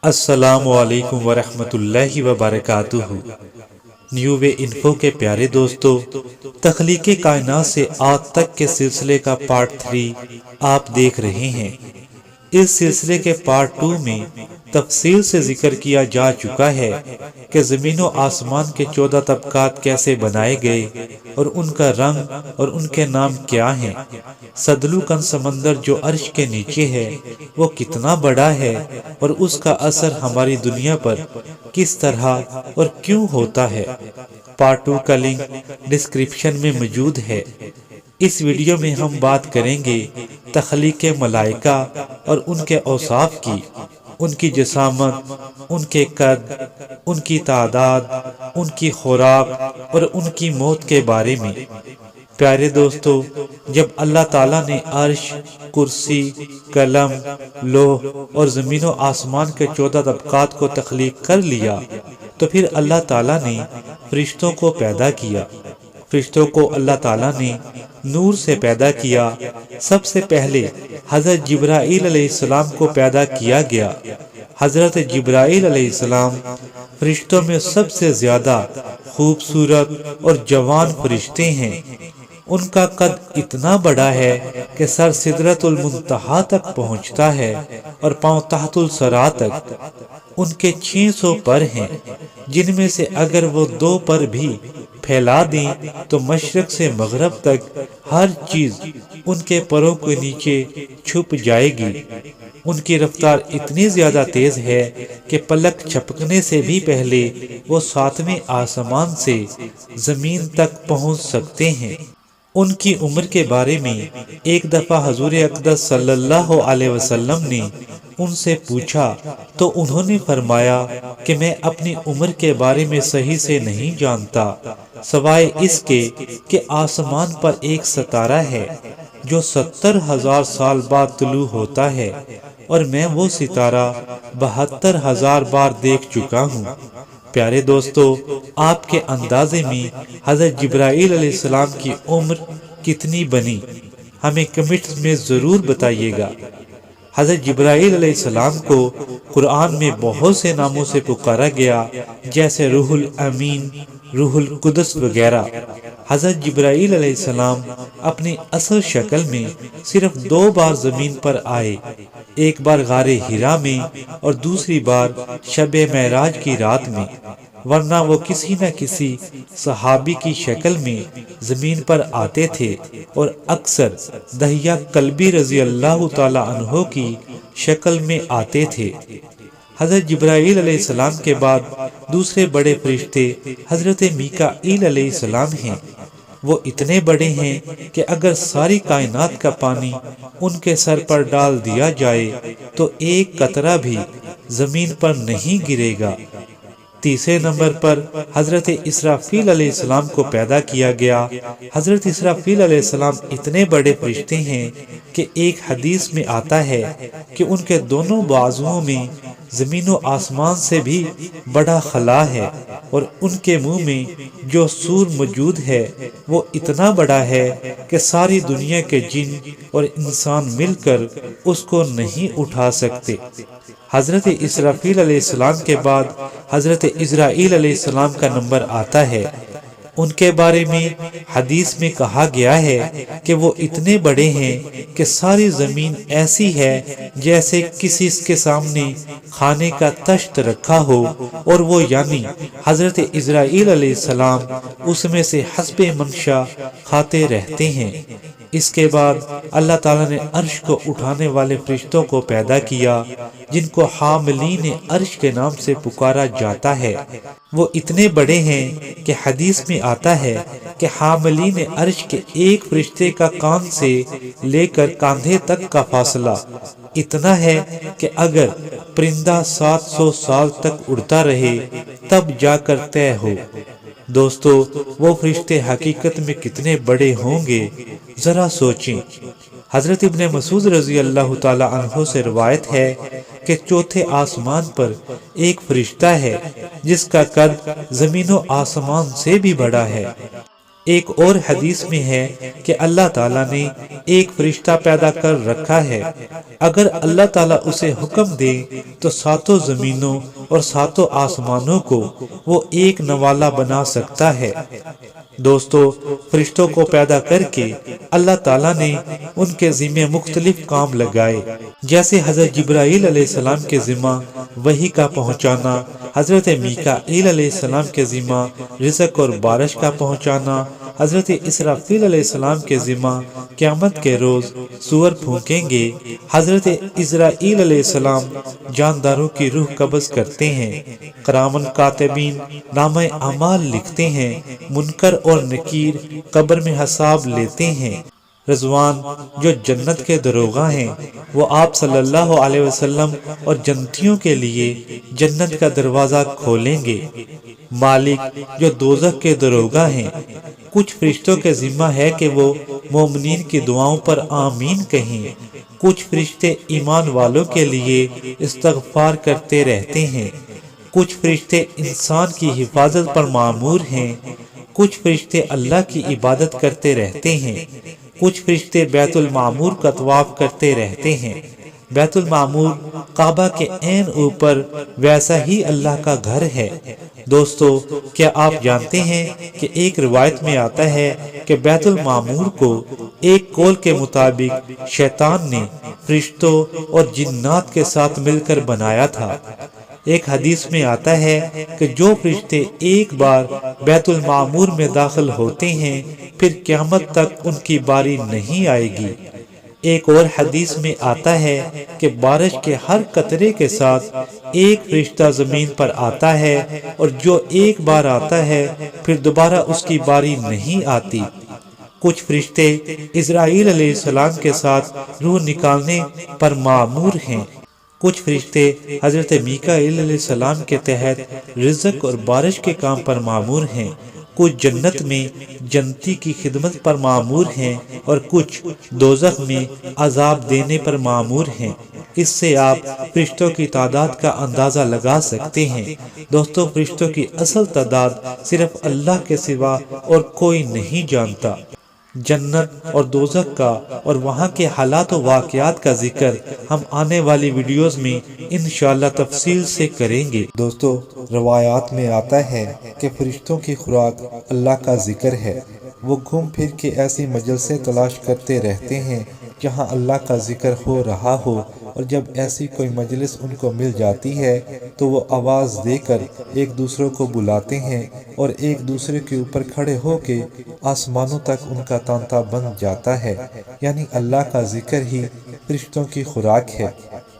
السلام علیکم ورحمۃ اللہ وبرکاتہ۔ نیو وے انفو کے پیارے دوستو، تخلیق کائنات سے آج تک کے سلسلے کا پارٹ 3 آپ دیکھ رہے ہیں۔ اس سلسلے کے پارٹ 2 میں تفصیل سے ذکر کیا جا چکا ہے کہ زمین و آسمان کے 14 طبقات کیسے بنائے گئے اور ان کا رنگ اور ان کے نام کیا ہیں۔ صدلوکن سمندر جو عرش کے نیچے ہے وہ کتنا بڑا ہے اور اس کا اثر ہماری دنیا پر کس طرح اور کیوں ہوتا ہے۔ پارٹ 2 کا لنک ڈسکرپشن میں موجود ہے۔ اس ویڈیو میں ہم بات کریں گے تخلیق ملائکہ اور ان کے اوصاف کی، ان کی جسامت، ان کے قد، ان کی تعداد، ان کی خوراک اور ان کی موت کے بارے میں۔ پیارے دوستو، جب اللہ تعالیٰ نے عرش، کرسی، قلم، لوح اور زمین و آسمان کے 14 طبقات کو تخلیق کر لیا تو پھر اللہ تعالیٰ نے فرشتوں کو پیدا کیا۔ فرشتوں کو اللہ تعالیٰ نے نور سے پیدا کیا۔ سب سے پہلے حضرت جبرائیل علیہ السلام کو پیدا کیا گیا۔ حضرت جبرائیل علیہ السلام فرشتوں میں سب سے زیادہ خوبصورت اور جوان فرشتے ہیں۔ ان کا قد اتنا بڑا ہے کہ سر سدرۃ المنتہا تک پہنچتا ہے اور پاؤں تحت الثری تک۔ ان کے 600 پر ہیں، جن میں سے اگر وہ 2 پر بھی پھیلا دیں تو مشرق سے مغرب تک ہر چیز ان کے پروں کے نیچے چھپ جائے گی۔ ان کی رفتار اتنی زیادہ تیز ہے کہ پلک جھپکنے سے بھی پہلے وہ 7ویں آسمان سے زمین تک پہنچ سکتے ہیں۔ ان کی عمر کے بارے میں ایک دفعہ حضور اقدس صلی اللہ علیہ وسلم نے ان سے پوچھا تو انہوں نے فرمایا کہ میں اپنی عمر کے بارے میں صحیح سے نہیں جانتا، سوائے اس کے کہ آسمان پر ایک ستارہ ہے جو 70,000 سال بعد طلوع ہوتا ہے، اور میں وہ ستارہ 72,000 بار دیکھ چکا ہوں۔ پیارے دوستو، آپ کے اندازے میں حضرت جبرائیل علیہ السلام کی عمر کتنی بنی؟ ہمیں کمنٹس میں ضرور بتائیے گا۔ حضرت جبرائیل علیہ السلام کو قرآن میں بہت سے ناموں سے پکارا گیا، جیسے روح الامین، روح القدس وغیرہ۔ حضرت جبرائیل علیہ السلام اپنی اصل شکل میں صرف 2 بار زمین پر آئے، ایک بار غار حرا میں اور دوسری بار شب معراج کی رات میں، ورنہ وہ کسی نہ کسی صحابی کی شکل میں زمین پر آتے تھے اور اکثر دحیہ کلبی رضی اللہ تعالی عنہ کی شکل میں آتے تھے۔ حضرت جبرائیل علیہ السلام کے بعد دوسرے بڑے فرشتے حضرت میکائیل علیہ السلام ہیں۔ وہ اتنے بڑے ہیں کہ اگر ساری کائنات کا پانی ان کے سر پر ڈال دیا جائے تو ایک قطرہ بھی زمین پر نہیں گرے گا۔ تیسرے نمبر پر حضرت اسرافیل علیہ السلام کو پیدا کیا گیا۔ حضرت اسرافیل علیہ السلام اتنے بڑے فرشتے ہیں کہ ایک حدیث میں آتا ہے کہ ان کے دونوں بازوؤں میں زمین و آسمان سے بھی بڑا خلا ہے، اور ان کے منہ میں جو سور موجود ہے وہ اتنا بڑا ہے کہ ساری دنیا کے جن اور انسان مل کر اس کو نہیں اٹھا سکتے۔ حضرت اسرافیل علیہ السلام کے بعد حضرت عزرائیل علیہ السلام کا نمبر آتا ہے۔ ان کے بارے میں حدیث میں کہا گیا ہے کہ وہ اتنے بڑے ہیں کہ ساری زمین ایسی ہے جیسے کسی کے سامنے کھانے کا تشت رکھا ہو، اور وہ یعنی حضرت عزرائیل علیہ السلام اس میں سے حسب منشا کھاتے رہتے ہیں۔ اس کے بعد اللہ تعالیٰ نے عرش کو اٹھانے والے فرشتوں کو پیدا کیا، جن کو حاملین عرش کے نام سے پکارا جاتا ہے۔ وہ اتنے بڑے ہیں کہ حدیث میں آتا ہے کہ حاملین عرش کے ایک فرشتے کا کان سے لے کر کاندھے تک کا فاصلہ اتنا ہے کہ اگر پرندہ 700 سال تک اڑتا رہے تب جا کر طے ہو۔ دوستو، وہ فرشتے حقیقت میں کتنے بڑے ہوں گے، ذرا سوچیں۔ حضرت ابن مسعود رضی اللہ تعالی عنہ سے روایت ہے کہ 4تھے آسمان پر ایک فرشتہ ہے جس کا قد زمین و آسمان سے بھی بڑا ہے۔ ایک اور حدیث میں ہے کہ اللہ تعالیٰ نے ایک فرشتہ پیدا کر رکھا ہے، اگر اللہ تعالیٰ اسے حکم دے تو ساتوں زمینوں اور ساتوں آسمانوں کو وہ ایک نوالا بنا سکتا ہے۔ دوستو، فرشتوں کو پیدا کر کے اللہ تعالیٰ نے ان کے ذمہ مختلف کام لگائے، جیسے حضرت جبرائیل علیہ السلام کے ذمہ وحی کا پہنچانا، حضرت میکائیل علیہ السلام کے ذمہ رزق اور بارش کا پہنچانا، حضرت اسرافیل علیہ السلام کے ذمہ قیامت کے روز سور پھونکیں گے، حضرت اسرائیل علیہ السلام جانداروں کی روح قبض کرتے ہیں، کرامن کاتبین نامہ اعمال لکھتے ہیں، منکر اور نکیر قبر میں حساب لیتے ہیں، رضوان جو جنت کے دروغہ ہیں وہ آپ صلی اللہ علیہ وسلم اور جنتیوں کے لیے جنت کا دروازہ کھولیں گے، مالک جو دوزخ کے دروغہ ہیں۔ کچھ فرشتوں کے ذمہ ہے کہ وہ مومنین کی دعاؤں پر آمین کہیں، کچھ فرشتے ایمان والوں کے لیے استغفار کرتے رہتے ہیں، کچھ فرشتے انسان کی حفاظت پر مامور ہیں، کچھ فرشتے اللہ کی عبادت کرتے رہتے ہیں، کچھ فرشتے بیت المعمور کا طواف کرتے رہتے ہیں۔ بیت المعمور کعبہ کے عین اوپر ویسا ہی اللہ کا گھر ہے۔ دوستو، کیا آپ جانتے ہیں کہ ایک روایت میں آتا ہے کہ بیت المعمور کو ایک قول کے مطابق شیطان نے فرشتوں اور جنات کے ساتھ مل کر بنایا تھا۔ ایک حدیث میں آتا ہے کہ جو فرشتے ایک بار بیت المعمور میں داخل ہوتے ہیں پھر قیامت تک ان کی باری نہیں آئے گی۔ ایک اور حدیث میں آتا ہے کہ بارش کے ہر قطرے کے ساتھ ایک فرشتہ زمین پر آتا ہے، اور جو ایک بار آتا ہے پھر دوبارہ اس کی باری نہیں آتی۔ کچھ فرشتے اسرائیل علیہ السلام کے ساتھ روح نکالنے پر مامور ہیں، کچھ فرشتے حضرت میکائیل علیہ السلام کے تحت رزق اور بارش کے کام پر مامور ہیں، کچھ جنت میں جنتی کی خدمت پر مامور ہیں اور کچھ دوزخ میں عذاب دینے پر مامور ہیں۔ اس سے آپ فرشتوں کی تعداد کا اندازہ لگا سکتے ہیں۔ دوستو، فرشتوں کی اصل تعداد صرف اللہ کے سوا اور کوئی نہیں جانتا۔ جنت اور دوزخ کا اور وہاں کے حالات و واقعات کا ذکر ہم آنے والی ویڈیوز میں انشاءاللہ تفصیل سے کریں گے۔ دوستو، روایات میں آتا ہے کہ فرشتوں کی خوراک اللہ کا ذکر ہے۔ وہ گھوم پھر کے ایسی مجلسیں تلاش کرتے رہتے ہیں جہاں اللہ کا ذکر ہو رہا ہو، اور جب ایسی کوئی مجلس ان کو مل جاتی ہے تو وہ آواز دے کر ایک دوسرے کو بلاتے ہیں اور ایک دوسرے کے اوپر کھڑے ہو کے آسمانوں تک ان کا تانتا بن جاتا ہے، یعنی اللہ کا ذکر ہی فرشتوں کی خوراک ہے۔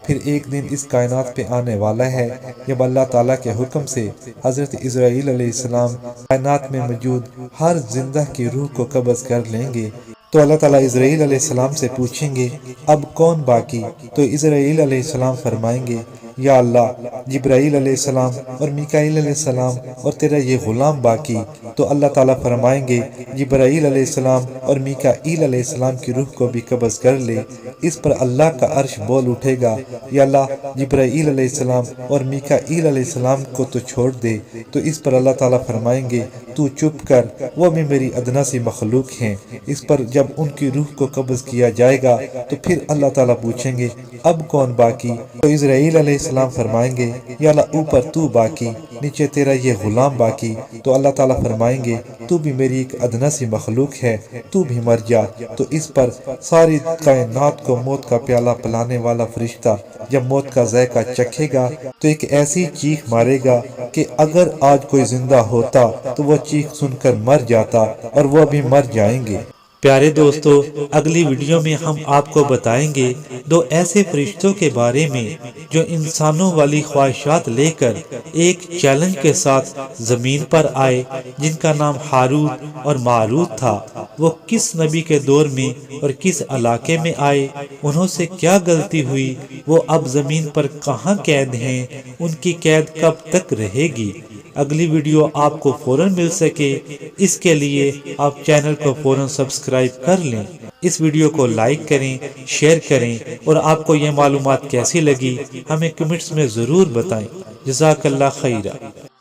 پھر ایک دن اس کائنات پہ آنے والا ہے جب اللہ تعالیٰ کے حکم سے حضرت اسرائیل علیہ السلام کائنات میں موجود ہر زندہ کی روح کو قبض کر لیں گے۔ تو اللہ تعالیٰ اسرائیل علیہ السلام سے پوچھیں گے اب کون باقی؟ تو اسرائیل علیہ السلام فرمائیں گے یا اللہ، جبرائیل علیہ السلام اور میکائیل علیہ السلام اور تیرا یہ غلام باقی۔ تو اللہ تعالیٰ فرمائیں گے جبرائیل علیہ السلام اور میکائیل علیہ السلام کی روح کو بھی قبض کر لے۔ اس پر اللہ کا عرش بول اٹھے گا یا اللہ، جبرائیل علیہ السلام اور میکائیل علیہ السلام کو تو چھوڑ دے۔ تو اس پر اللہ تعالیٰ فرمائیں گے تو چپ کر، وہ بھی میری ادنا سی مخلوق ہیں۔ اس پر جب ان کی روح کو قبض کیا جائے گا تو پھر اللہ تعالیٰ پوچھیں گے اب کون باقی؟ تو اسرائیل علیہ السلام فرمائیں گے یا اللہ، اوپر تو باقی، نیچے تیرا یہ غلام باقی۔ تو اللہ تعالیٰ فرمائیں گے تو بھی میری ایک ادنا سی مخلوق ہے، تو بھی مر جا۔ تو اس پر ساری کائنات کو موت کا پیالہ پلانے والا فرشتہ جب موت کا ذائقہ چکھے گا تو ایک ایسی چیخ مارے گا کہ اگر آج کوئی زندہ ہوتا تو وہ چیخ سن کر مر جاتا، اور وہ بھی مر جائیں گے۔ پیارے دوستو، اگلی ویڈیو میں ہم آپ کو بتائیں گے دو ایسے فرشتوں کے بارے میں جو انسانوں والی خواہشات لے کر ایک چیلنج کے ساتھ زمین پر آئے، جن کا نام ہاروت اور ماروت تھا۔ وہ کس نبی کے دور میں اور کس علاقے میں آئے، انہوں سے کیا غلطی ہوئی، وہ اب زمین پر کہاں قید ہیں، ان کی قید کب تک رہے گی۔ اگلی ویڈیو آپ کو فوراً مل سکے اس کے لیے آپ چینل کو فوراً سبسکرائب کر لیں۔ اس ویڈیو کو لائک کریں، شیئر کریں، اور آپ کو یہ معلومات کیسی لگی ہمیں کمنٹس میں ضرور بتائیں۔ جزاک اللہ خیرہ۔